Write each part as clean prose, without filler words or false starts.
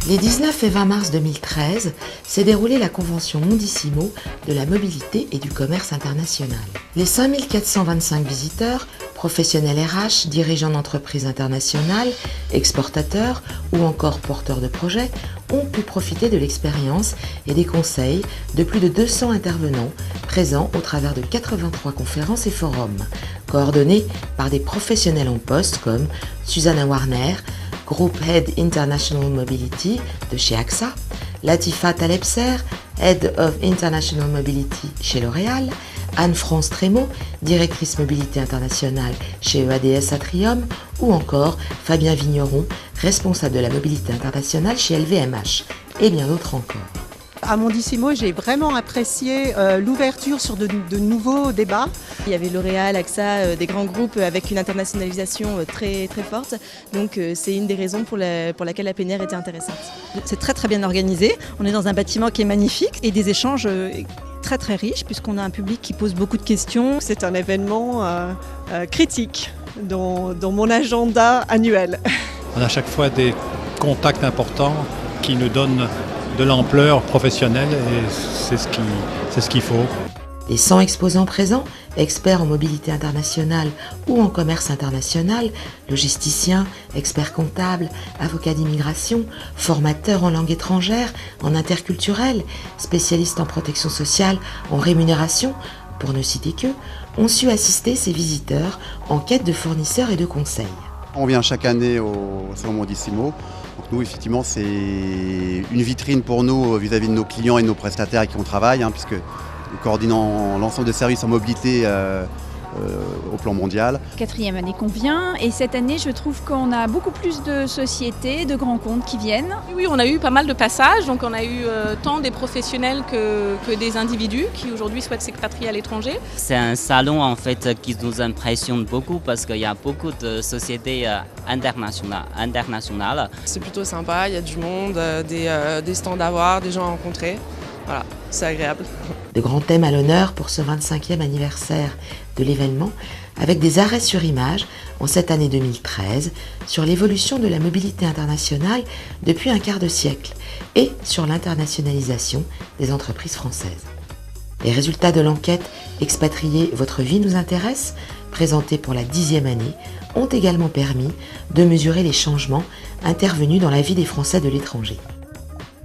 Les 19 et 20 mars 2013 s'est déroulée la convention Mondissimo de la mobilité et du commerce international. Les 5425 visiteurs, professionnels RH, dirigeants d'entreprises internationales, exportateurs ou encore porteurs de projets ont pu profiter de l'expérience et des conseils de plus de 200 intervenants présents au travers de 83 conférences et forums, coordonnés par des professionnels en poste comme Susanna Warner, Group Head International Mobility de chez AXA, Latifa Talebser, Head of International Mobility chez L'Oréal, Anne-France Trémaud, directrice mobilité internationale chez EADS Atrium, ou encore Fabien Vigneron, responsable de la mobilité internationale chez LVMH, et bien d'autres encore. À Mondissimo, j'ai vraiment apprécié l'ouverture sur de nouveaux débats. Il y avait L'Oréal, AXA, des grands groupes avec une internationalisation très, très forte. Donc c'est une des raisons pour laquelle la plénière était intéressante. C'est très très bien organisé. On est dans un bâtiment qui est magnifique et des échanges très très riches puisqu'on a un public qui pose beaucoup de questions. C'est un événement critique dans mon agenda annuel. On a à chaque fois des contacts importants qui nous donnent de l'ampleur professionnelle et c'est ce qu'il faut. Les 100 exposants présents, experts en mobilité internationale ou en commerce international, logisticiens, experts comptables, avocats d'immigration, formateurs en langue étrangère, en interculturel, spécialistes en protection sociale, en rémunération, pour ne citer qu'eux, ont su assister ces visiteurs en quête de fournisseurs et de conseils. On vient chaque année au Salon Mondissimo. Donc nous, effectivement, c'est une vitrine pour nous vis-à-vis de nos clients et de nos prestataires avec qui on travaille, puisque nous coordonnons l'ensemble des services en mobilité au plan mondial. 4e année qu'on vient et cette année je trouve qu'on a beaucoup plus de sociétés, de grands comptes qui viennent. Oui, on a eu pas mal de passages, donc on a eu tant des professionnels que des individus qui aujourd'hui souhaitent s'expatrier à l'étranger. C'est un salon en fait qui nous impressionne beaucoup parce qu'il y a beaucoup de sociétés internationales. C'est plutôt sympa, il y a du monde, des stands à voir, des gens à rencontrer. Voilà, c'est agréable. De grands thèmes à l'honneur pour ce 25e anniversaire de l'événement, avec des arrêts sur image en cette année 2013 sur l'évolution de la mobilité internationale depuis un quart de siècle et sur l'internationalisation des entreprises françaises. Les résultats de l'enquête Expatrier, votre vie nous intéresse, présentée pour la 10e année, ont également permis de mesurer les changements intervenus dans la vie des Français de l'étranger.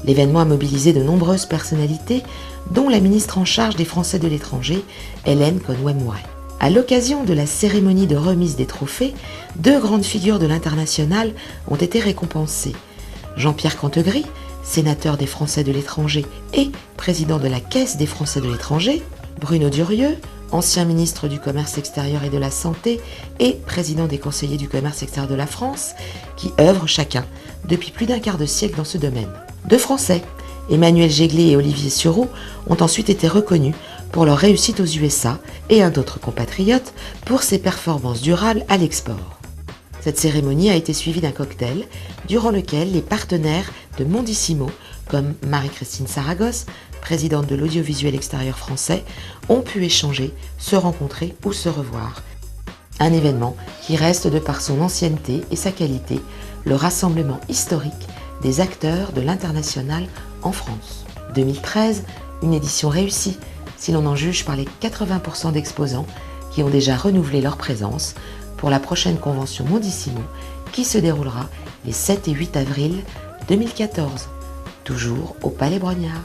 L'événement a mobilisé de nombreuses personnalités, dont la ministre en charge des Français de l'étranger, Hélène Conway-Mouret. À l'occasion de la cérémonie de remise des trophées, 2 grandes figures de l'international ont été récompensées. Jean-Pierre Cantegry, sénateur des Français de l'étranger et président de la Caisse des Français de l'étranger, Bruno Durieux, ancien ministre du Commerce extérieur et de la Santé et président des conseillers du Commerce extérieur de la France, qui œuvrent chacun depuis plus d'un quart de siècle dans ce domaine. 2 Français, Emmanuel Jéglet et Olivier Sureau, ont ensuite été reconnus pour leur réussite aux USA et un autre compatriote pour ses performances durables à l'export. Cette cérémonie a été suivie d'un cocktail durant lequel les partenaires de Mondissimo, comme Marie-Christine Saragosse, présidente de l'audiovisuel extérieur français, ont pu échanger, se rencontrer ou se revoir. Un événement qui reste, de par son ancienneté et sa qualité, le rassemblement historique des acteurs de l'international en France. 2013, une édition réussie, si l'on en juge par les 80% d'exposants qui ont déjà renouvelé leur présence pour la prochaine convention Mondissimo qui se déroulera les 7 et 8 avril 2014, toujours au Palais Brongniart.